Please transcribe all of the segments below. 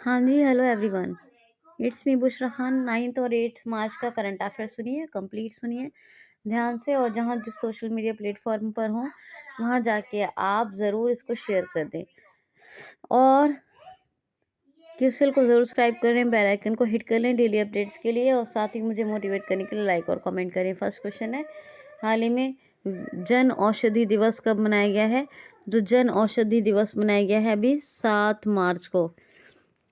हाँ जी, hello everyone. It's me Bushra Khan. 9th और 8th मार्च का करंट अफेयर सुनिए, कंप्लीट सुनिए ध्यान से, और जहाँ जिस सोशल मीडिया प्लेटफॉर्म पर हो वहाँ जाके आप ज़रूर इसको शेयर कर दें, और क्रिस्टल को ज़रूर सब्सक्राइब करें, बेल आइकन को हिट कर लें डेली अपडेट्स के लिए, और साथ ही मुझे मोटिवेट करने के लिए लाइक और कमेंट करें। फर्स्ट क्वेश्चन है, हाल ही में जन औषधि दिवस कब मनाया गया है? जो जन औषधि दिवस मनाया गया है अभी 7 मार्च को,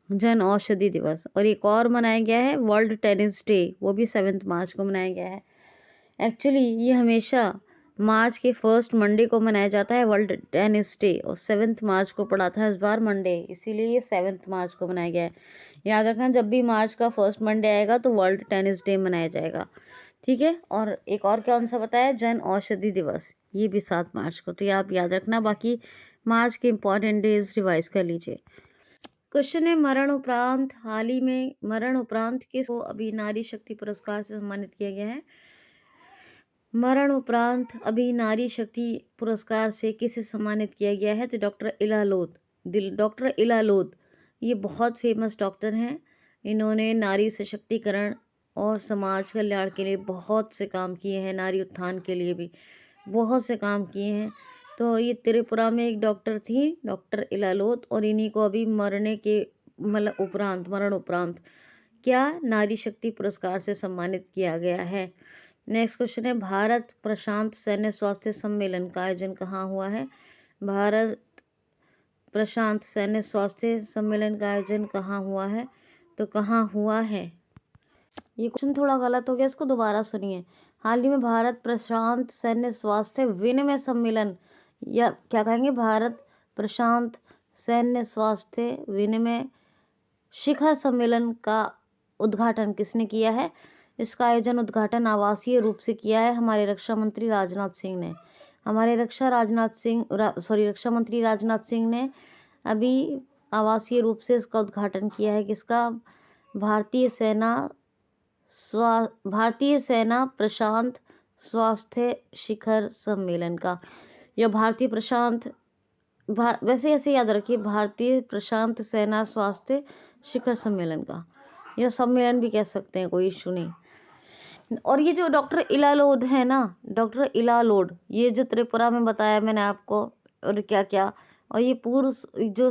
जन औषधि दिवस। और एक और मनाया गया है वर्ल्ड टेनिस डे, वो भी 7 मार्च को मनाया गया है। एक्चुअली ये हमेशा मार्च के फर्स्ट मंडे को मनाया जाता है वर्ल्ड टेनिस डे, और 7 मार्च को पड़ा था इस बार मंडे, इसीलिए ये 7 मार्च को मनाया गया है। याद रखना, जब भी मार्च का फर्स्ट मंडे आएगा तो वर्ल्ड टेनिस डे मनाया जाएगा, ठीक है। और एक और कौन सा बताया, जन औषधि दिवस, ये भी 7 मार्च को, तो ये आप याद रखना। बाकी मार्च के इंपॉर्टेंट डेज रिवाइज कर लीजिए। क्वेश्चन है, मरण उपरांत हाल ही में मरण उपरांत किसको अभी नारी शक्ति पुरस्कार से सम्मानित किया गया है? मरण उपरांत अभी नारी शक्ति पुरस्कार से किसे सम्मानित किया गया है? तो डॉक्टर इला लोध। डॉक्टर इला लोध ये बहुत फेमस डॉक्टर हैं। इन्होंने नारी सशक्तिकरण और समाज कल्याण के लिए बहुत से काम किए हैं, नारी उत्थान के लिए भी बहुत से काम किए हैं। तो ये त्रिपुरा में एक डॉक्टर थी, डॉक्टर इला लोध, और इन्हीं को अभी मरने के मरण उपरांत क्या नारी शक्ति पुरस्कार से सम्मानित किया गया है। नेक्स्ट क्वेश्चन है, भारत प्रशांत सैन्य स्वास्थ्य सम्मेलन का आयोजन कहाँ हुआ है? भारत प्रशांत सैन्य स्वास्थ्य सम्मेलन का आयोजन कहाँ हुआ है? तो कहाँ हुआ है? ये क्वेश्चन थोड़ा गलत हो गया, इसको दोबारा सुनिए। हाल ही में भारत प्रशांत सैन्य स्वास्थ्य विनिमय सम्मेलन, या क्या कहेंगे, भारत प्रशांत सैन्य स्वास्थ्य विनिमय शिखर सम्मेलन का उद्घाटन किसने किया है? इसका आयोजन उद्घाटन आवासीय रूप से किया है हमारे रक्षा मंत्री राजनाथ सिंह ने। हमारे रक्षा मंत्री राजनाथ सिंह ने अभी आवासीय रूप से इसका उद्घाटन किया है। किसका? भारतीय सेना प्रशांत स्वास्थ्य शिखर सम्मेलन का। यह भारतीय प्रशांत वैसे ऐसे याद रखिए, भारतीय प्रशांत सेना स्वास्थ्य शिखर सम्मेलन का, यह सम्मेलन भी कह सकते हैं, कोई इशू नहीं। और ये जो डॉक्टर इला लोध है ना, डॉक्टर इला लोध, ये जो त्रिपुरा में बताया मैंने आपको, और क्या क्या, और ये पूर्व जो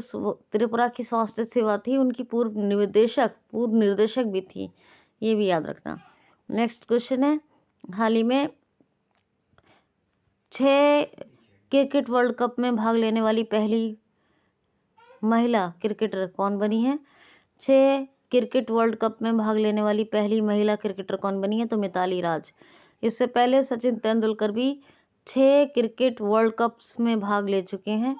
त्रिपुरा की स्वास्थ्य सेवा थी उनकी पूर्व निर्देशक भी थी, ये भी याद रखना। नेक्स्ट क्वेश्चन है, हाल ही में 6 क्रिकेट वर्ल्ड कप में भाग लेने वाली पहली महिला क्रिकेटर कौन बनी है? 6 क्रिकेट वर्ल्ड कप में भाग लेने वाली पहली महिला क्रिकेटर कौन बनी है? तो मिताली राज। इससे पहले सचिन तेंदुलकर भी 6 क्रिकेट वर्ल्ड कप्स में भाग ले चुके हैं,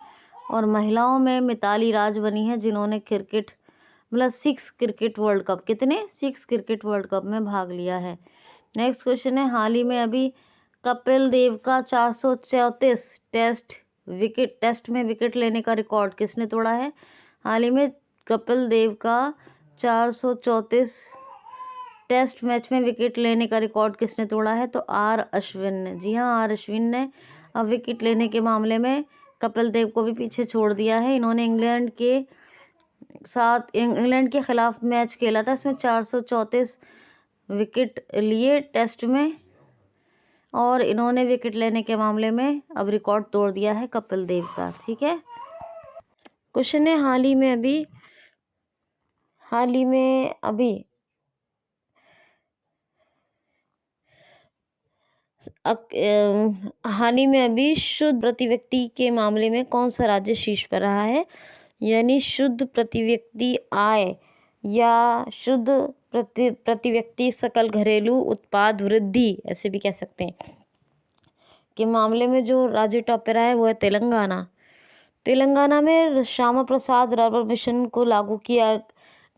और महिलाओं में मिताली राज बनी है जिन्होंने 6 क्रिकेट वर्ल्ड कप, कितने? 6 क्रिकेट वर्ल्ड कप में भाग लिया है। नेक्स्ट क्वेश्चन है, हाल ही में अभी कपिल देव का 434 टेस्ट में विकेट लेने का रिकॉर्ड किसने तोड़ा है? हाल ही में कपिल देव का 434 टेस्ट मैच में विकेट लेने का रिकॉर्ड किसने तोड़ा है? तो आर अश्विन ने। जी हाँ, आर अश्विन ने अब विकेट लेने के मामले में कपिल देव को भी पीछे छोड़ दिया है। इन्होंने इंग्लैंड के खिलाफ मैच खेला था, इसमें 434 विकेट लिए टेस्ट में, और इन्होंने विकेट लेने के मामले में अब रिकॉर्ड तोड़ दिया है कपिल देव का, ठीक है। क्वेश्चन है, हाल ही में अभी शुद्ध प्रति व्यक्ति के मामले में कौन सा राज्य शीर्ष पर रहा है? यानी शुद्ध प्रति व्यक्ति आय या शुद्ध प्रति व्यक्ति सकल घरेलू उत्पाद वृद्धि, ऐसे भी कह सकते हैं, के मामले में जो राज्य टॉप पर रहा है वो है तेलंगाना। तेलंगाना में श्यामा प्रसाद रर्बन मिशन को लागू किया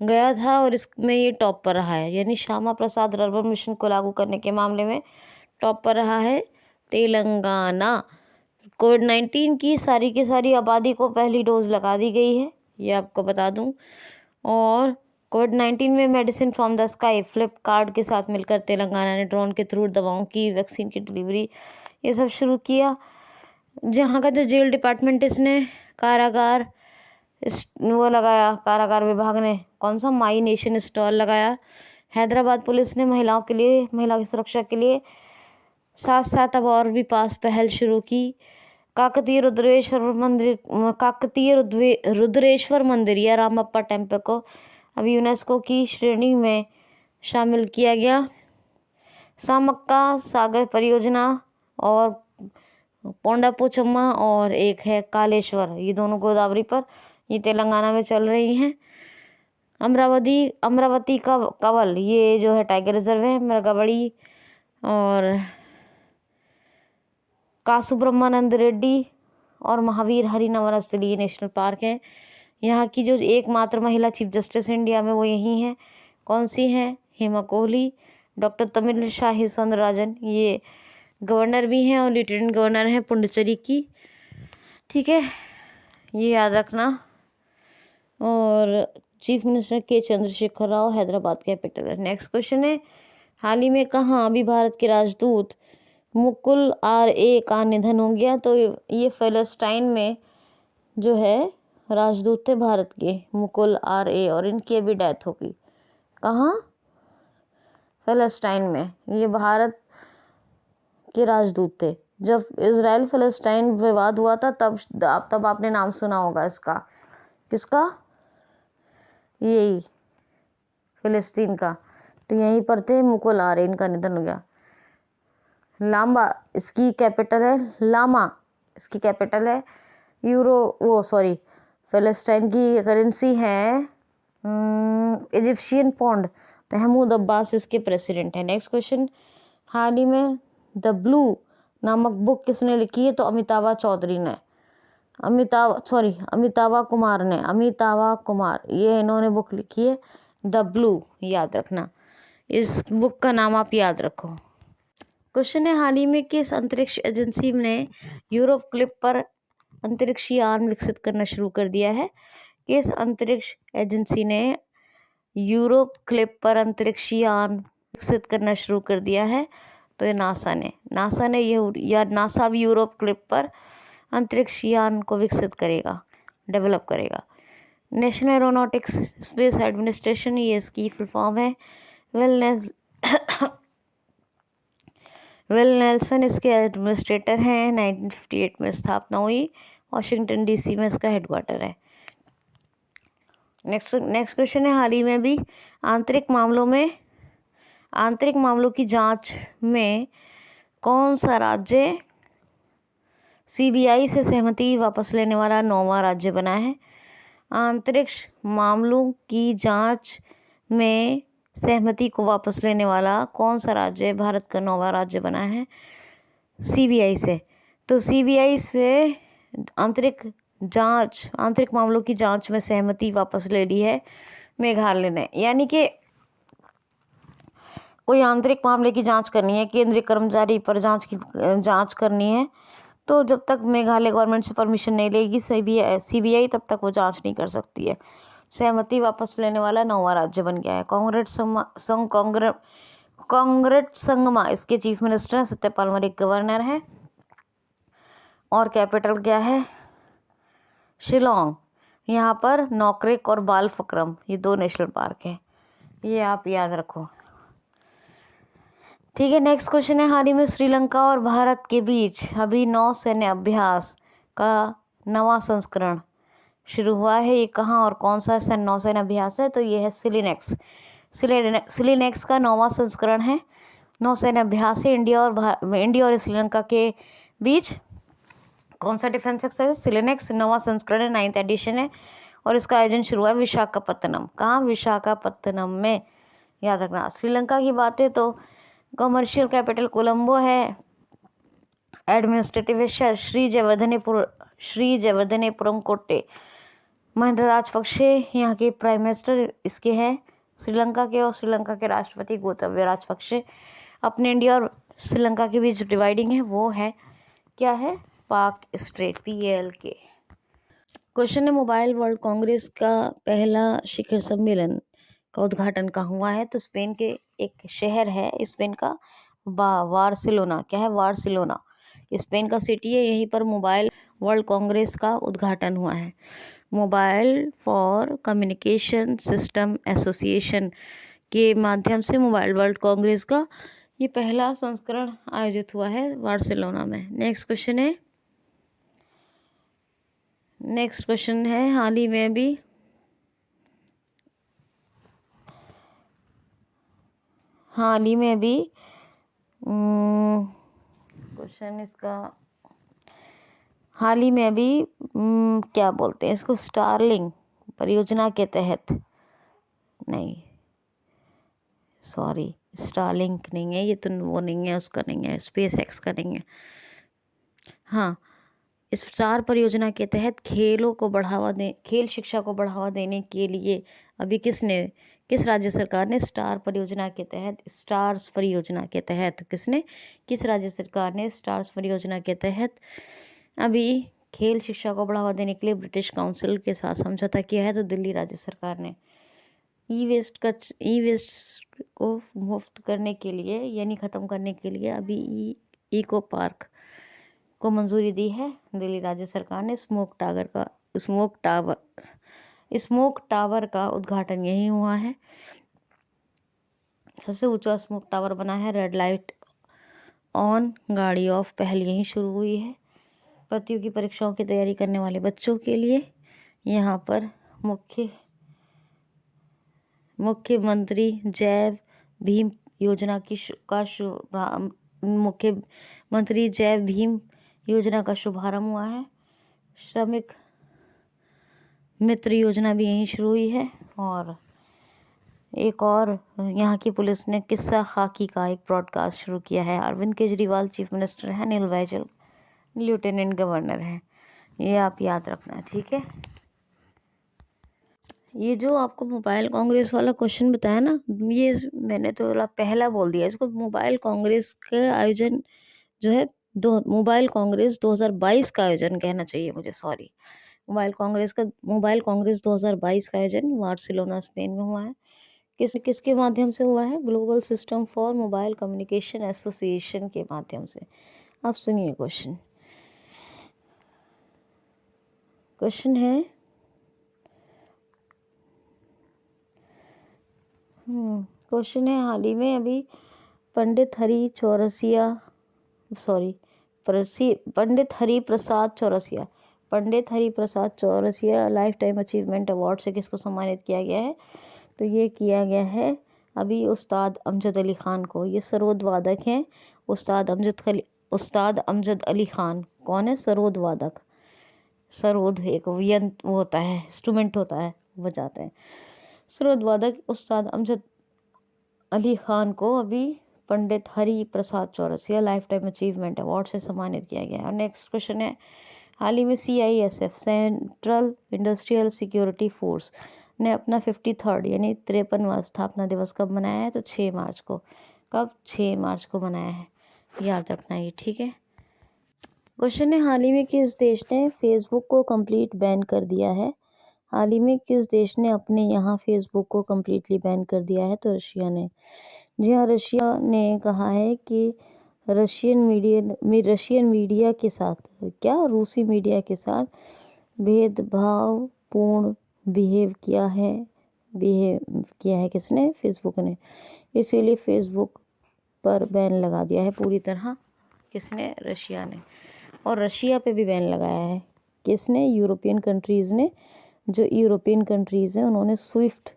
गया था, और इसमें ये टॉप पर रहा है। यानी श्यामा प्रसाद रर्बन मिशन को लागू करने के मामले में टॉप पर रहा है तेलंगाना। कोविड-19 की सारी आबादी को पहली डोज लगा दी गई है, ये आपको बता दूं। और कोविड-19 में medicine from the sky Flipkart के साथ मिलकर तेलंगाना ने ड्रोन के थ्रू दवाओं की, वैक्सीन की डिलीवरी, ये सब शुरू किया। जहाँ का जो जेल डिपार्टमेंट, इसने कारागार वो लगाया कारागार विभाग ने? कौन सा? माई नेशन स्टॉल लगाया। हैदराबाद पुलिस ने महिलाओं की सुरक्षा के लिए साथ साथ अब और भी पास पहल शुरू की। काकतीय रुद्रेश्वर मंदिर या रामप्पा टेम्पल को अब यूनेस्को की श्रेणी में शामिल किया गया। सामक्का सागर परियोजना और पोंडापोचम्मा और एक है कालेश्वर, ये दोनों गोदावरी पर, ये तेलंगाना में चल रही हैं। अमरावती का कंवल, ये जो है टाइगर रिजर्व है। मृगावड़ी और कासुब्रह्मण्यद रेड्डी और महावीर हरिनवनस्थली ये नेशनल पार्क है। यहाँ की जो एकमात्र महिला चीफ जस्टिस इंडिया में वो यही हैं। कौन सी हैं? हेमा कोहली। डॉक्टर तमिलसाई सौंदरराजन ये गवर्नर भी हैं और लेफ्टिनेंट गवर्नर हैं पुडुचेरी की। ठीक है, ये याद रखना। और चीफ मिनिस्टर के चंद्रशेखर राव हैदराबाद कैपिटल है। नेक्स्ट क्वेश्चन है, हाल ही में कहाँ अभी भारत के राजदूत मुकुल R.A. का निधन हो गया? तो ये फ़लस्तीन में जो है राजदूत थे भारत के, मुकुल R.A., और इनकी अभी डेथ हो गई। कहाँ? फ़लस्तीन में। ये भारत के राजदूत थे। जब इजराइल फ़लस्तीन विवाद हुआ था तब आपने नाम सुना होगा इसका। किसका? यही फ़लस्तीन का। तो यहीं पर थे मुकुल R.A., इनका निधन हो गया। लामा इसकी कैपिटल है। लामा इसकी कैपिटल है। फ़लस्तीन की करेंसी है इजिप्शियन पौंड। महमूद अब्बास इसके प्रेसिडेंट है। नेक्स्ट क्वेश्चन, हाल ही में द ब्लू नामक बुक किसने लिखी है? तो अमितावा कुमार ये इन्होंने बुक लिखी है द ब्लू, याद रखना। इस बुक का नाम आप याद रखो। क्वेश्चन है, हाल ही में किस अंतरिक्ष एजेंसी ने यूरोप क्लिप पर अंतरिक्ष यान विकसित करना शुरू कर दिया है? किस अंतरिक्ष एजेंसी ने यूरोप क्लिप पर अंतरिक्ष यान विकसित करना शुरू कर दिया है? तो ये नासा ने नासा भी यूरोप क्लिप पर अंतरिक्ष यान को विकसित करेगा, डेवलप करेगा। नेशनल एरोनॉटिक्स स्पेस एडमिनिस्ट्रेशन ये इसकी फुल फॉर्म है। विल नेल्सन इसके एडमिनिस्ट्रेटर हैं। 1958 में स्थापना हुई। वाशिंगटन DC में इसका हेडक्वार्टर है। नेक्स्ट क्वेश्चन है, हाल ही में भी आंतरिक मामलों की जांच में कौन सा राज्य CBI से सहमति वापस लेने वाला 9वां राज्य बना है? आंतरिक मामलों की जांच में सहमति को वापस लेने वाला कौन सा राज्य भारत का 9वां राज्य बना है CBI से? तो CBI से आंतरिक मामलों की जांच में सहमति वापस ले ली है मेघालय ने। यानी कि कोई आंतरिक मामले की जांच करनी है, केंद्रीय कर्मचारी पर जांच करनी है, तो जब तक मेघालय गवर्नमेंट से परमिशन नहीं लेगी CBI तब तक वो जांच नहीं कर सकती है। सहमति वापस लेने वाला 9वां राज्य बन गया है। कांग्रेस संगमा इसके चीफ मिनिस्टर हैं। सत्यपाल मलिक गवर्नर है। और कैपिटल क्या है? शिलोंग। यहाँ पर नौक्रेक और बालफक्रम ये 2 नेशनल पार्क हैं, ये आप याद रखो। ठीक है, नेक्स्ट क्वेश्चन है, हाल ही में श्रीलंका और भारत के बीच अभी नौसैन्य अभ्यास का नवा संस्करण शुरू हुआ है। ये कहाँ और कौन सा नौसैन्य अभ्यास है? तो ये है सिलिनेक्स का 9वां संस्करण है। नौसैन्य अभ्यास है इंडिया और श्रीलंका के बीच। कौन सा डिफेंस एक्सरसाइज? सिलिनेक्स 9वां संस्करण है, 9th एडिशन है। और इसका आयोजन शुरू हुआ विशाखापत्तनम। कहाँ? विशाखापत्तनम में, याद रखना। श्रीलंका की बात है तो कमर्शियल कैपिटल कोलंबो है। एडमिनिस्ट्रेटिव श्री जयवर्धनेपुरम कोट्टे। महिंद्रा राजपक्षे यहाँ के प्राइम मिनिस्टर इसके हैं श्रीलंका के, और श्रीलंका के राष्ट्रपति गोताबया राजपक्षे। अपने इंडिया और श्रीलंका के बीच डिवाइडिंग है वो है क्या है? पाक स्ट्रेट, PALK। क्वेश्चन है, मोबाइल वर्ल्ड कांग्रेस का पहला शिखर सम्मेलन का उद्घाटन कहाँ हुआ है? तो स्पेन के एक शहर है स्पेन का बार्सिलोना। क्या है? बार्सिलोना स्पेन का सिटी है, यहीं पर मोबाइल वर्ल्ड कांग्रेस का उद्घाटन हुआ है। Mobile for communication system association के माध्यम से मोबाइल वर्ल्ड कांग्रेस का ये पहला संस्करण आयोजित हुआ है बार्सिलोना में। नेक्स्ट क्वेश्चन है हाल ही में भी क्वेश्चन इसका हाल ही में अभी क्या बोलते हैं इसको, स्टारलिंक परियोजना के तहत, नहीं सॉरी स्टारलिंक नहीं है ये, तो वो नहीं है, उसका नहीं है, स्पेस एक्स का नहीं है। हाँ, इस स्टार परियोजना के तहत खेल शिक्षा को बढ़ावा देने के लिए अभी किस राज्य सरकार ने स्टार परियोजना के तहत स्टार्स परियोजना के तहत किस राज्य सरकार ने स्टार्स परियोजना के तहत अभी खेल शिक्षा को बढ़ावा देने के लिए ब्रिटिश काउंसिल के साथ समझौता किया है? तो दिल्ली राज्य सरकार ने ई वेस्ट को मुफ्त करने के लिए यानी ख़त्म करने के लिए अभी इको पार्क को मंजूरी दी है दिल्ली राज्य सरकार ने। स्मोक टावर का उद्घाटन यही हुआ है। सबसे ऊंचा स्मोक टावर बना है। रेड लाइट ऑन गाड़ी ऑफ पहल यहीं शुरू हुई है। प्रतियोगी परीक्षाओं की तैयारी करने वाले बच्चों के लिए यहाँ पर मुख्यमंत्री जैव भीम योजना का शुभारंभ हुआ है। श्रमिक मित्र योजना भी यहीं शुरू हुई है। और एक और यहाँ की पुलिस ने किस्सा खाकी का एक ब्रॉडकास्ट शुरू किया है। अरविंद केजरीवाल चीफ मिनिस्टर है, अनिल बैजल लेफ्टिनेंट गवर्नर है। ये आप याद रखना, ठीक है। ये जो आपको मोबाइल कांग्रेस वाला क्वेश्चन बताया ना, ये मैंने तो पहला बोल दिया इसको। मोबाइल कांग्रेस का आयोजन जो है मोबाइल कांग्रेस 2022 का आयोजन कहना चाहिए मुझे, सॉरी। मोबाइल कांग्रेस 2022 का आयोजन बार्सिलोना स्पेन में हुआ है। किसके माध्यम से हुआ है? Global system for mobile communication association के माध्यम से। अब सुनिए क्वेश्चन है हाल ही में अभी Pandit Hari Prasad Chaurasia lifetime achievement award से किसको सम्मानित किया गया है? तो ये किया गया है अभी उस्ताद अमजद अली खान को। ये सरोद वादक हैं उस्ताद अमजद अली खान। कौन है? सरोद वादक। सरोद एक यंत्र होता है, इंस्ट्रूमेंट होता है, बजाते हैं। सरोद वादक उस्ताद अमजद अली खान को अभी Pandit Hari Prasad Chaurasia lifetime achievement award से सम्मानित किया गया है। नेक्स्ट क्वेश्चन है हाल ही में CISF central industrial security force ने अपना 53rd यानी 53वां स्थापना दिवस कब मनाया है? तो 6 मार्च को। कब? 6 मार्च को मनाया है, याद रखना ये, ठीक है। क्वेश्चन है हाल ही में किस देश ने फेसबुक को कंप्लीट बैन कर दिया है? हाल ही में किस देश ने अपने यहाँ फेसबुक को कम्प्लीटली बैन कर दिया है? तो रशिया ने। जी हाँ, रशिया ने कहा है कि रूसी मीडिया के साथ भेदभावपूर्ण बिहेव किया है किसने? फेसबुक ने। इसीलिए फेसबुक पर बैन लगा दिया है पूरी तरह। किसने? रशिया ने। और रशिया पे भी बैन लगाया है। किसने? यूरोपियन कंट्रीज़ ने। जो यूरोपियन कंट्रीज़ हैं उन्होंने स्विफ्ट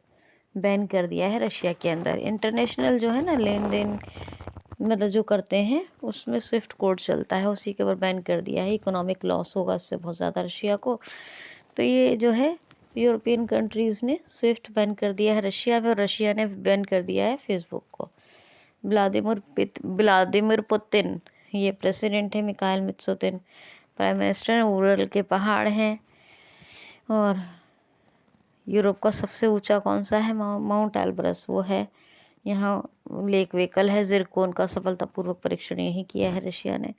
बैन कर दिया है रशिया के अंदर। इंटरनेशनल जो है ना लेन देन मतलब जो करते हैं उसमें स्विफ्ट कोड चलता है, उसी के ऊपर बैन कर दिया है। इकोनॉमिक लॉस होगा इससे बहुत ज़्यादा रशिया को। तो ये जो है यूरोपियन कंट्रीज़ ने स्विफ्ट बैन कर दिया है रशिया में, और रशिया ने बैन कर दिया है फेसबुक को। व्लादिमीर पुतिन ये प्रेसिडेंट है, मिखाइल मित्सोतिन प्राइम मिनिस्टर, उरल के पहाड़ हैं। और यूरोप का सबसे ऊंचा कौन सा है? माउंट एल्ब्रस वो है। यहाँ लेक वेकल है। जिरकोन का सफलतापूर्वक परीक्षण यही किया है रशिया ने।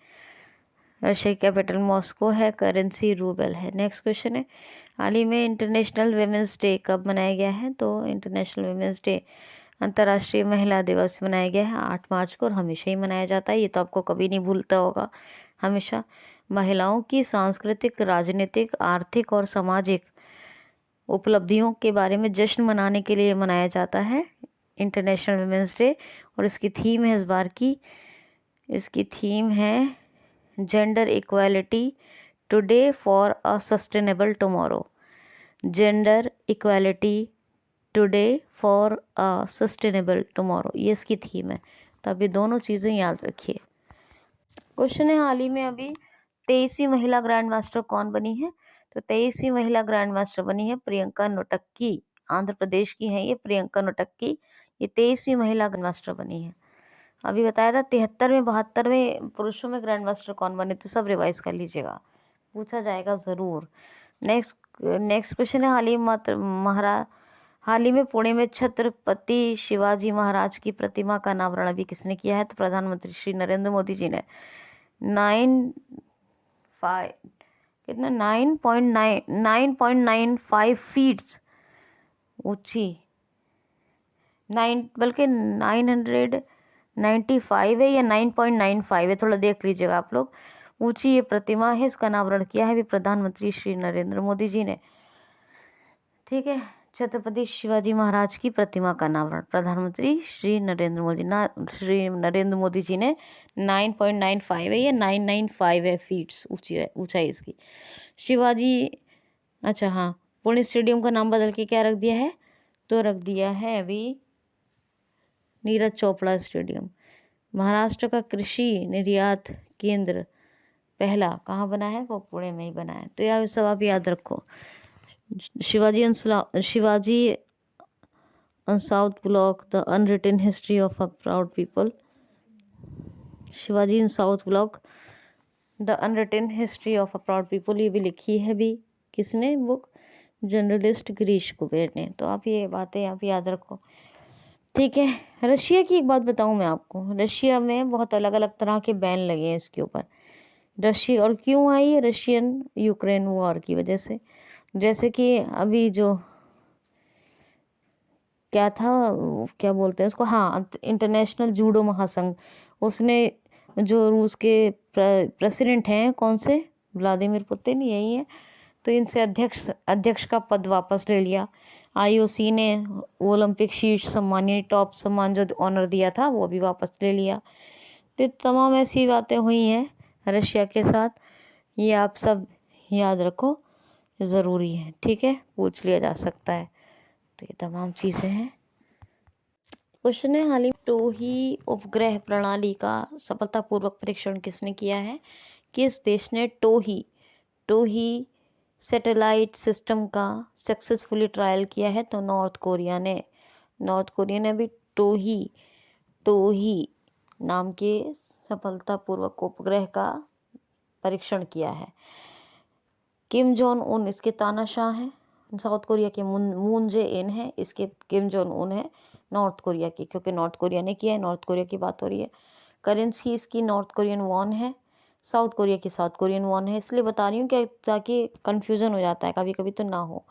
रशिया की कैपिटल मॉस्को है। करेंसी रूबल है। नेक्स्ट क्वेश्चन है हाल ही में इंटरनेशनल वुमेंस डे कब मनाया गया है? तो इंटरनेशनल वुमेंस डे अंतर्राष्ट्रीय महिला दिवस मनाया गया है 8 मार्च को, और हमेशा ही मनाया जाता है। ये तो आपको कभी नहीं भूलता होगा। हमेशा महिलाओं की सांस्कृतिक, राजनीतिक, आर्थिक और सामाजिक उपलब्धियों के बारे में जश्न मनाने के लिए मनाया जाता है इंटरनेशनल वुमेंस डे। और इसकी थीम है इस बार की, इसकी थीम है gender equality today for a sustainable tomorrow. Gender equality today for a sustainable tomorrow, ये इसकी थीम है। तो अब ये दोनों चीज़ें याद रखिए। क्वेश्चन है, हाल ही में अभी 23वीं महिला ग्रैंड मास्टर कौन बनी है? तो 23वीं महिला ग्रैंड मास्टर बनी है प्रियंका नोटक्की। आंध्र प्रदेश की है ये प्रियंका नोटक्की। ये 23वीं महिला ग्रैंड मास्टर बनी है। अभी बताया था 73वें 72वें पुरुषों में ग्रैंड मास्टर कौन बने, तो सब रिवाइज कर लीजिएगा, पूछा जाएगा ज़रूर। नेक्स्ट क्वेश्चन है, हाल ही में पुणे में छत्रपति शिवाजी महाराज की प्रतिमा का अनावरण अभी किसने किया है? तो प्रधानमंत्री श्री नरेंद्र मोदी जी ने। 9.95 फीट ऊंची, 995 है या 9.95 है, थोड़ा देख लीजिएगा आप लोग। ऊंची ये प्रतिमा है, इसका अनावरण किया है भी प्रधानमंत्री श्री नरेंद्र मोदी जी ने। ठीक है, छत्रपति शिवाजी महाराज की प्रतिमा का अनावरण प्रधानमंत्री श्री नरेंद्र मोदी जी ने 9.95 है या 995 है फीट्स ऊंचाई इसकी। शिवाजी, अच्छा हाँ, पुणे स्टेडियम का नाम बदल के क्या रख दिया है? तो रख दिया है अभी नीरज चोपड़ा स्टेडियम। महाराष्ट्र का कृषि निर्यात केंद्र पहला कहाँ बना है? वो पुणे में ही बना है। तो यह सब आप याद रखो। Shivaji on South Block, the unwritten history of a proud people. Shivaji in south block, the unwritten history of a proud people, ये भी लिखी है भी किसने? बुक जर्नलिस्ट गिरीश कुबेर ने। तो आप ये बातें आप याद रखो। ठीक है, रशिया की एक बात बताऊं मैं आपको, रशिया में बहुत अलग अलग तरह के बैन लगे हैं इसके ऊपर। रशिया, और क्यों आई है? रशियन यूक्रेन वॉर की वजह से। जैसे कि अभी जो क्या था, क्या बोलते हैं उसको, हाँ, इंटरनेशनल जूडो महासंघ, उसने जो रूस के प्रेसिडेंट हैं, कौन से, व्लादिमीर पुतिन यही है, तो इनसे अध्यक्ष का पद वापस ले लिया। आईओसी ने ओलंपिक शीर्ष सम्मान यानी टॉप सम्मान जो ऑनर दिया था वो भी वापस ले लिया। तो तमाम ऐसी बातें हुई हैं रशिया के साथ, ये आप सब याद रखो, ज़रूरी है। ठीक है, पूछ लिया जा सकता है। तो ये तमाम चीज़ें हैं। क्वेश्चन है, हाल ही टोही उपग्रह प्रणाली का सफलतापूर्वक परीक्षण किसने किया है? किस देश ने टोही सैटेलाइट सिस्टम का सक्सेसफुली ट्रायल किया है? तो नॉर्थ कोरिया ने अभी टोही नाम के सफलतापूर्वक उपग्रह का परीक्षण किया है। किम जोंग उन इसके तानाशाह हैं, साउथ कोरिया के मून जे इन है, इसके किम जोंग उन है नॉर्थ कोरिया की, क्योंकि नॉर्थ कोरिया ने किया है, नॉर्थ कोरिया की बात हो रही है। करेंसी इसकी नॉर्थ कोरियन वॉन है, साउथ कोरिया की साउथ कोरियन वॉन है, इसलिए बता रही हूँ कि ताकि कन्फ्यूज़न हो जाता है कभी कभी, तो ना हो।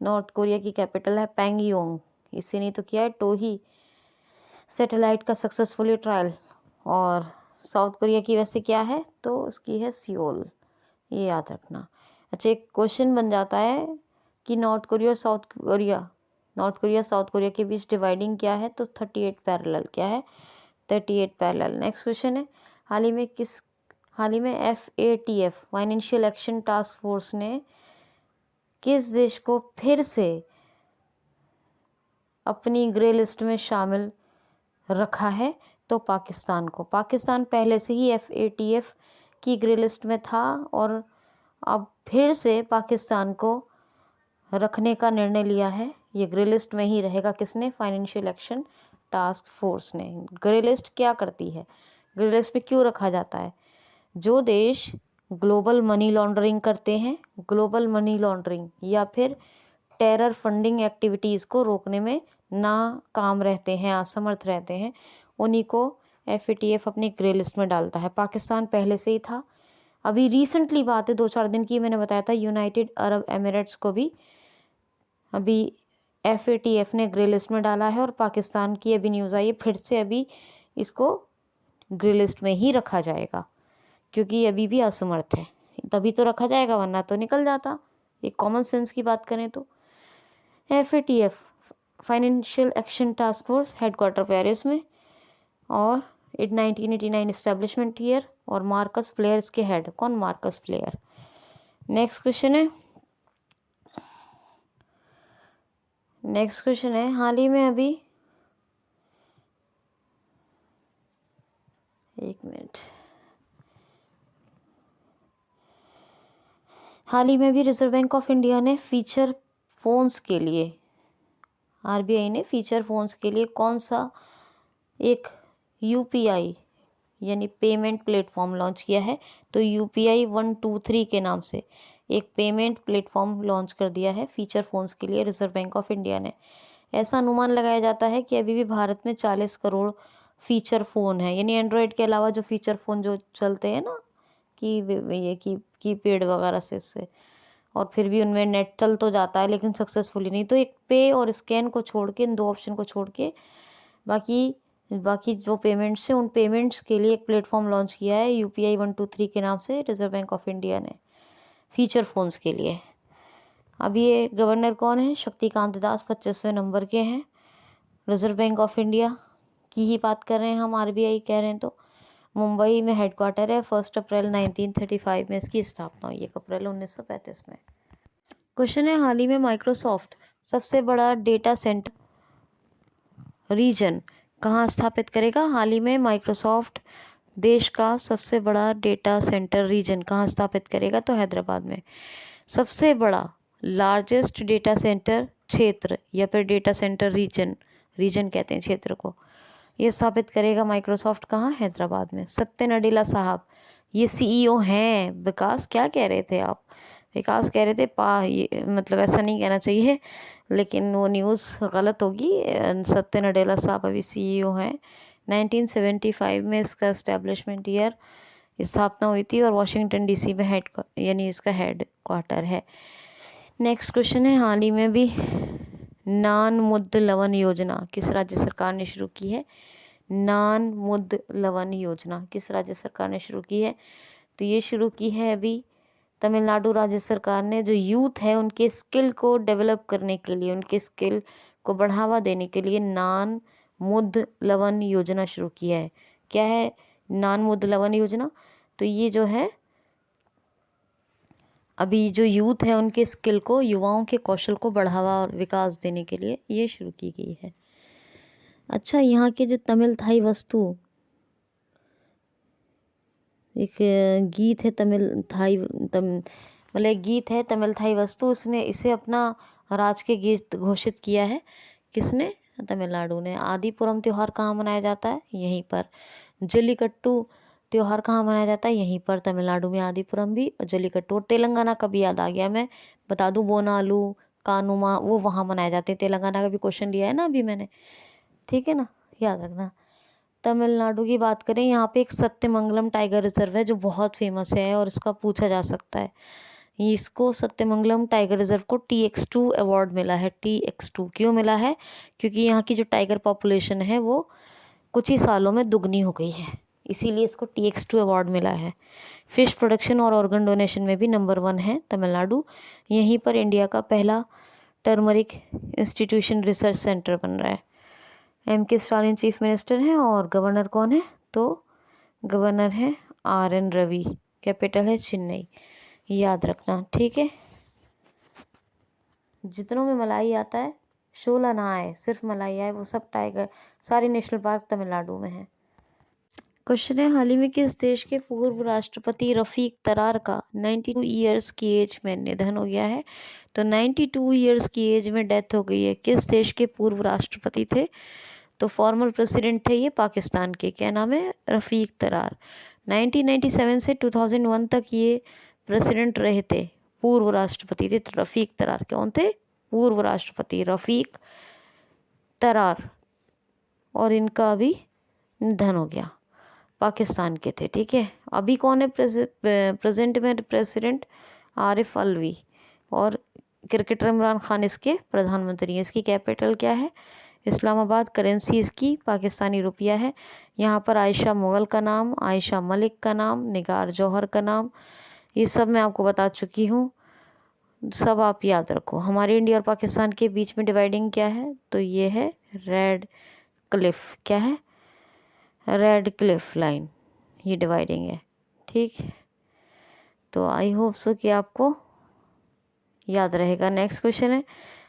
नॉर्थ कोरिया की कैपिटल है पैंगयोंग, इससे नहीं तो किया है टोही सैटेलाइट का सक्सेसफुली ट्रायल। और साउथ कोरिया की वैसे क्या है? तो उसकी है सियोल, ये याद रखना। अच्छा, एक क्वेश्चन बन जाता है कि नॉर्थ कोरिया साउथ कोरिया के बीच डिवाइडिंग क्या है? तो 38 पैरेलल क्या है? 38 पैरेलल। नेक्स्ट क्वेश्चन है, हाल ही में FATF financial action task force ने किस देश को फिर से अपनी ग्रे लिस्ट में शामिल रखा है? तो पाकिस्तान को। पाकिस्तान पहले से ही FATF की ग्रे लिस्ट में था और अब फिर से पाकिस्तान को रखने का निर्णय लिया है। ये ग्रे लिस्ट में ही रहेगा। किसने? फाइनेंशियल एक्शन टास्क फोर्स ने। ग्रे लिस्ट क्या करती है? ग्रे लिस्ट में क्यों रखा जाता है? जो देश ग्लोबल मनी लॉन्ड्रिंग करते हैं, ग्लोबल मनी लॉन्ड्रिंग या फिर टेरर फंडिंग एक्टिविटीज़ को रोकने में नाकाम रहते हैं, असमर्थ रहते हैं, उन्हीं को FATF अपनी ग्रे लिस्ट में डालता है। पाकिस्तान पहले से ही था। अभी रिसेंटली बात है 2-4 दिन की, मैंने बताया था यूनाइटेड अरब एमिरेट्स को भी अभी FATF ने ग्रे लिस्ट में डाला है। और पाकिस्तान की अभी न्यूज़ आई है, फिर से अभी इसको ग्रे लिस्ट में ही रखा जाएगा, क्योंकि अभी भी असमर्थ है। तभी तो रखा जाएगा, वरना तो निकल जाता। एक कॉमन सेंस की बात करें तो। FATF financial action task force headquarter Paris में, और 1989 इस्टेब्लिशमेंट ईयर, और मार्कस प्लेयर इसके हेड। कौन? Marcus player. नेक्स्ट क्वेश्चन है हाल ही में अभी, एक मिनट, हाल ही में भी रिजर्व बैंक ऑफ इंडिया ने फीचर फोन्स के लिए, RBI ने फीचर फोन्स के लिए कौन सा एक UPI यानी पेमेंट प्लेटफॉर्म लॉन्च किया है? तो UPI 123 के नाम से एक पेमेंट प्लेटफॉर्म लॉन्च कर दिया है फीचर फोन्स के लिए रिजर्व बैंक ऑफ इंडिया ने। ऐसा अनुमान लगाया जाता है कि अभी भी भारत में 40 करोड़ फीचर फ़ोन है, यानी एंड्रॉयड के अलावा जो फीचर फ़ोन जो चलते हैं ना, कि ये कीपैड वगैरह से इससे, और फिर भी उनमें नेट चल तो जाता है लेकिन सक्सेसफुली नहीं। तो एक पे और स्कैन को छोड़ के, इन दो ऑप्शन को छोड़ के बाकी जो पेमेंट्स हैं, उन पेमेंट्स के लिए एक प्लेटफॉर्म लॉन्च किया है UPI 123 के नाम से रिजर्व बैंक ऑफ इंडिया ने फीचर फ़ोन्स के लिए। अब ये गवर्नर कौन है? शक्तिकांत दास 25वें नंबर के हैं। रिजर्व बैंक ऑफ इंडिया की ही बात कर रहे हैं हम, RBI कह रहे हैं तो। मुंबई में हेडक्वार्टर है। 1 अप्रैल 1935 में इसकी स्थापना हुई, 1 अप्रैल 1935 में। क्वेश्चन है हाल ही में माइक्रोसॉफ्ट सबसे बड़ा डेटा सेंटर रीजन कहाँ स्थापित करेगा? हाल ही में माइक्रोसॉफ्ट देश का सबसे बड़ा डेटा सेंटर रीजन कहाँ स्थापित करेगा? तो हैदराबाद में। सबसे बड़ा लार्जेस्ट डेटा सेंटर क्षेत्र या फिर डेटा सेंटर रीजन कहते हैं क्षेत्र को, ये स्थापित करेगा माइक्रोसॉफ्ट कहाँ? हैदराबाद में। सत्य नडेला साहब ये CEO हैं। विकास क्या कह रहे थे आप? विकास कह रहे थे ये मतलब ऐसा नहीं कहना चाहिए, लेकिन वो न्यूज़ गलत होगी। सत्य नडेला साहब अभी CEO हैं। 1975 में इसका एस्टेब्लिशमेंट ईयर, स्थापना हुई थी, और वॉशिंगटन DC में यानी इसका हेड क्वार्टर है। नेक्स्ट क्वेश्चन है हाल ही में भी नान मुद्द लवन योजना किस राज्य सरकार ने शुरू की है? नान मुद्द लवन योजना किस राज्य सरकार ने शुरू की है? तो ये शुरू की है अभी तमिलनाडु राज्य सरकार ने। जो यूथ है उनके स्किल को डेवलप करने के लिए, उनके स्किल को बढ़ावा देने के लिए नान मुद्द लवन योजना शुरू किया है। क्या है नान मुद्द लवन योजना? तो ये जो है अभी जो यूथ है उनके स्किल को, युवाओं के कौशल को बढ़ावा और विकास देने के लिए ये शुरू की गई है। अच्छा, यहाँ के जो तमिल थाई वस्तु, एक गीत है मतलब एक गीत है तमिल थाई वस्तु, उसने इसे अपना राज के गीत घोषित किया है। किसने? तमिलनाडु ने। आदिपुरम त्योहार कहाँ मनाया जाता है? यहीं पर। जल्लीकट्टू त्योहार कहाँ मनाया जाता है? यहीं पर तमिलनाडु में आदिपुरम भी और जल्लीकट्टू। और तेलंगाना का भी याद आ गया, मैं बता दूं, बोनालू कानुमा वो वहाँ मनाए जाते हैं। तेलंगाना का भी क्वेश्चन लिया है ना अभी मैंने, ठीक है ना, याद रखना। तमिलनाडु की बात करें, यहाँ पे एक सत्यमंगलम टाइगर रिजर्व है जो बहुत फेमस है और इसका पूछा जा सकता है। इसको सत्यमंगलम टाइगर रिजर्व को TX2 अवार्ड मिला है। TX2 क्यों मिला है? क्योंकि यहाँ की जो टाइगर पॉपुलेशन है वो कुछ ही सालों में दुगनी हो गई है, इसीलिए इसको TX2 अवार्ड मिला है। फिश प्रोडक्शन और ऑर्गन डोनेशन में भी नंबर 1 है तमिलनाडु। यहीं पर इंडिया का पहला टर्मरिक इंस्टीट्यूशन रिसर्च सेंटर बन रहा है। MK स्टालिन चीफ मिनिस्टर हैं और गवर्नर कौन है? तो गवर्नर है RN रवि। कैपिटल है चेन्नई, याद रखना, ठीक है। जितनों में मलाई आता है, शोला ना आए, सिर्फ मलाई आए, वो सब टाइगर सारे नेशनल पार्क तमिलनाडु में है। क्वेश्चन है हाल ही में किस देश के पूर्व राष्ट्रपति रफीक तरार का 92 ईयर्स की एज में निधन हो गया है? तो 92 ईयर्स की एज में डेथ हो गई है। किस देश के पूर्व राष्ट्रपति थे? तो फॉर्मर प्रेसिडेंट थे ये पाकिस्तान के। क्या नाम है? रफ़ीक तरार। 1997 से 2001 तक ये प्रेसिडेंट रहे थे, पूर्व राष्ट्रपति थे रफ़ीक तरार। कौन थे? पूर्व राष्ट्रपति रफ़ीक तरार। और इनका अभी निधन हो गया, पाकिस्तान के थे, ठीक है। अभी कौन है प्रेजेंट में प्रेसिडेंट? आरिफ अलवी। और क्रिकेटर इमरान खान इसके प्रधानमंत्री हैं। इसकी कैपिटल क्या है? इस्लामाबाद। करेंसी इसकी पाकिस्तानी रुपया है। यहाँ पर आयशा मुगल का नाम, आयशा मलिक का नाम, निगार जौहर का नाम, ये सब मैं आपको बता चुकी हूँ। सब आप याद रखो। हमारे इंडिया और पाकिस्तान के बीच में डिवाइडिंग क्या है, तो ये है रेड क्लिफ। क्या है? रेड क्लिफ लाइन, ये डिवाइडिंग है। ठीक, तो आई होप सो कि आपको याद रहेगा। नेक्स्ट क्वेश्चन है,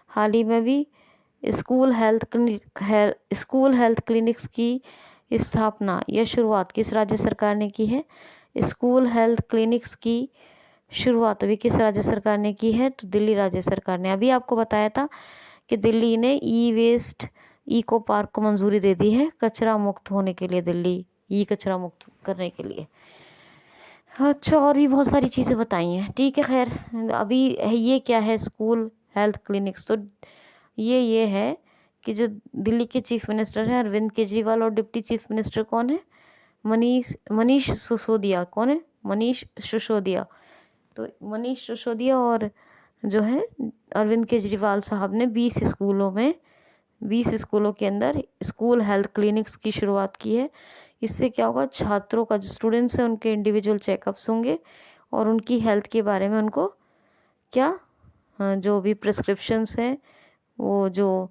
हाल ही में भी स्कूल हेल्थ क्लिनिक्स की स्थापना या शुरुआत किस राज्य सरकार ने की है? स्कूल हेल्थ क्लिनिक्स की शुरुआत अभी किस राज्य सरकार ने की है? तो दिल्ली राज्य सरकार ने। अभी आपको बताया था कि दिल्ली ने ई वेस्ट इको पार्क को मंजूरी दे दी है कचरा मुक्त होने के लिए, दिल्ली ई कचरा मुक्त करने के लिए। अच्छा, और भी बहुत सारी चीज़ें बताई हैं। ठीक है, खैर अभी ये क्या है स्कूल हेल्थ क्लिनिक्स, तो ये है कि जो दिल्ली के चीफ मिनिस्टर हैं अरविंद केजरीवाल और डिप्टी चीफ मिनिस्टर कौन है? मनीष सिसोदिया। कौन है? मनीष सिसोदिया। तो मनीष सिसोदिया और जो है अरविंद केजरीवाल साहब ने 20 स्कूलों के अंदर स्कूल हेल्थ क्लिनिक्स की शुरुआत की है। इससे क्या होगा, छात्रों का जो स्टूडेंट्स हैं उनके इंडिविजुअल चेकअप्स होंगे और उनकी हेल्थ के बारे में उनको क्या जो भी प्रिस्क्रिप्शंस हैं वो जो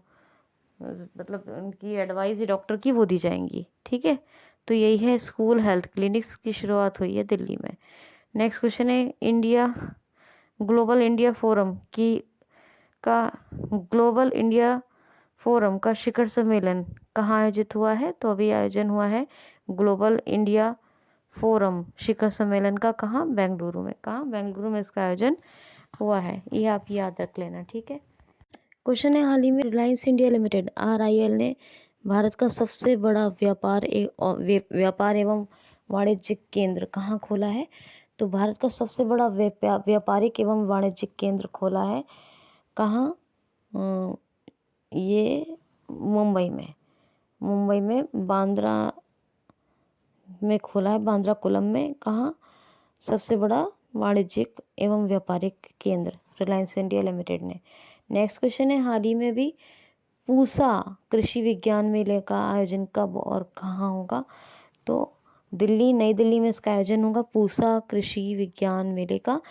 मतलब उनकी एडवाइस डॉक्टर की वो दी जाएंगी। ठीक है, तो यही है, स्कूल हेल्थ क्लिनिक्स की शुरुआत हुई है दिल्ली में। नेक्स्ट क्वेश्चन है, ग्लोबल इंडिया फोरम का शिखर सम्मेलन कहाँ आयोजित हुआ है? तो अभी आयोजन हुआ है ग्लोबल इंडिया फोरम शिखर सम्मेलन का। कहाँ? बेंगलुरु में। कहाँ? बेंगलुरु में इसका आयोजन हुआ है, ये आप याद रख लेना। ठीक है। क्वेश्चन है, हाल ही में रिलायंस इंडिया लिमिटेड RIL ने भारत का सबसे बड़ा व्यापार एवं वाणिज्यिक केंद्र कहाँ खोला है? तो भारत का सबसे बड़ा व्यापारिक एवं वाणिज्यिक केंद्र खोला है कहाँ? ये मुंबई में बांद्रा में खोला है, बांद्रा कुलम में। कहाँ? सबसे बड़ा वाणिज्यिक एवं व्यापारिक केंद्र रिलायंस इंडिया लिमिटेड ने। नेक्स्ट क्वेश्चन है, हाल ही में भी पूसा कृषि विज्ञान मेले का आयोजन कब और कहाँ होगा? तो नई दिल्ली में इसका आयोजन होगा, पूसा कृषि विज्ञान मेले का,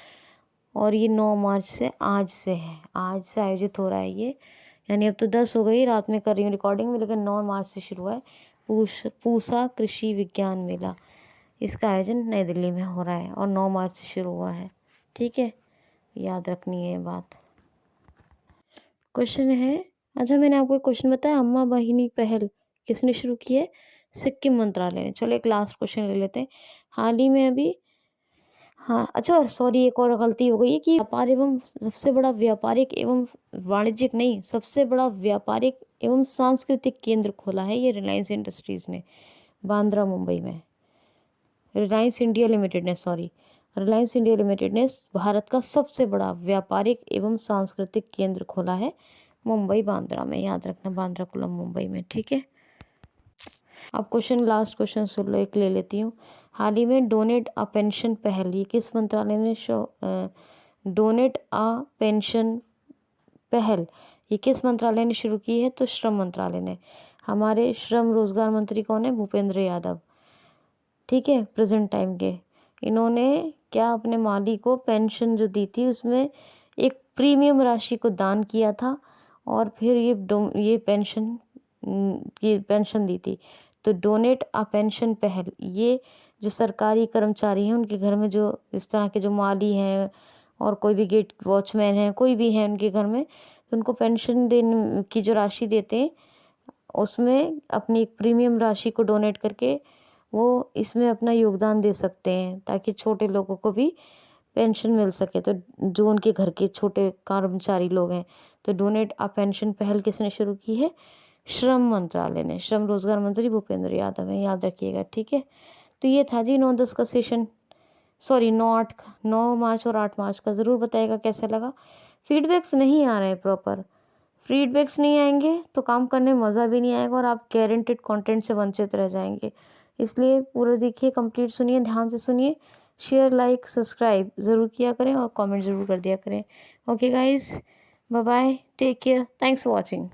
और ये 9 मार्च से आज से आयोजित हो रहा है ये। यानी अब तो 10 हो गई, रात में कर रही हूँ रिकॉर्डिंग में, लेकिन 9 मार्च से शुरू है पूसा कृषि विज्ञान मेला। इसका आयोजन नई दिल्ली में हो रहा है और 9 मार्च से शुरू हुआ है। ठीक है, याद रखनी है ये बात। क्वेश्चन है, अच्छा मैंने आपको एक क्वेश्चन बताया, अम्मा वाहिनी पहल किसने शुरू की है? सिक्किम मंत्रालय ने। चलो एक लास्ट क्वेश्चन ले लेते हैं, हाल ही में अभी, हाँ अच्छा सॉरी, एक और गलती हो गई है कि व्यापार एवं सबसे बड़ा व्यापारिक एवं वाणिज्यिक नहीं, सबसे बड़ा व्यापारिक एवं सांस्कृतिक केंद्र खोला है ये रिलायंस इंडस्ट्रीज ने बांद्रा मुंबई में। रिलायंस इंडिया लिमिटेड ने भारत का सबसे बड़ा व्यापारिक एवं सांस्कृतिक केंद्र खोला है मुंबई बांद्रा में। याद रखना, बांद्रा कुलम मुंबई में। ठीक है, अब लास्ट क्वेश्चन सुन लो, एक ले लेती हूँ। हाल ही में डोनेट अ पेंशन पहल, ये किस मंत्रालय ने डोनेट अ पेंशन पहल ये किस मंत्रालय ने शुरू की है? तो श्रम मंत्रालय ने। हमारे श्रम रोजगार मंत्री कौन है? भूपेंद्र यादव। ठीक है, प्रेजेंट टाइम के। इन्होंने क्या अपने माली को पेंशन जो दी थी उसमें एक प्रीमियम राशि को दान किया था और फिर ये पेंशन दी थी। तो डोनेट अ पेंशन पहल, ये जो सरकारी कर्मचारी हैं उनके घर में जो इस तरह के जो माली हैं और कोई भी गेट वॉचमैन है, कोई भी है उनके घर में, तो उनको पेंशन देने की जो राशि देते हैं उसमें अपनी एक प्रीमियम राशि को डोनेट करके वो इसमें अपना योगदान दे सकते हैं ताकि छोटे लोगों को भी पेंशन मिल सके। तो जो उनके घर के छोटे कर्मचारी लोग हैं, तो डोनेट अ पेंशन पहल किसने शुरू की है? श्रम मंत्रालय ने। श्रम रोजगार मंत्री भूपेंद्र यादव है, याद रखिएगा। ठीक है, तो ये था जी 9-10 का सेशन, सॉरी 9 मार्च और 8 मार्च का। ज़रूर बताइएगा कैसा लगा। फीडबैक्स नहीं आ रहे हैं प्रॉपर, फीडबैक्स नहीं आएंगे तो काम करने में मज़ा भी नहीं आएगा और आप गारंटेड कंटेंट से वंचित रह जाएंगे। इसलिए पूरा देखिए, कंप्लीट सुनिए, ध्यान से सुनिए, शेयर लाइक सब्सक्राइब ज़रूर किया करें और कमेंट ज़रूर कर दिया करें। Okay guys, bye bye, take care, thanks for watching.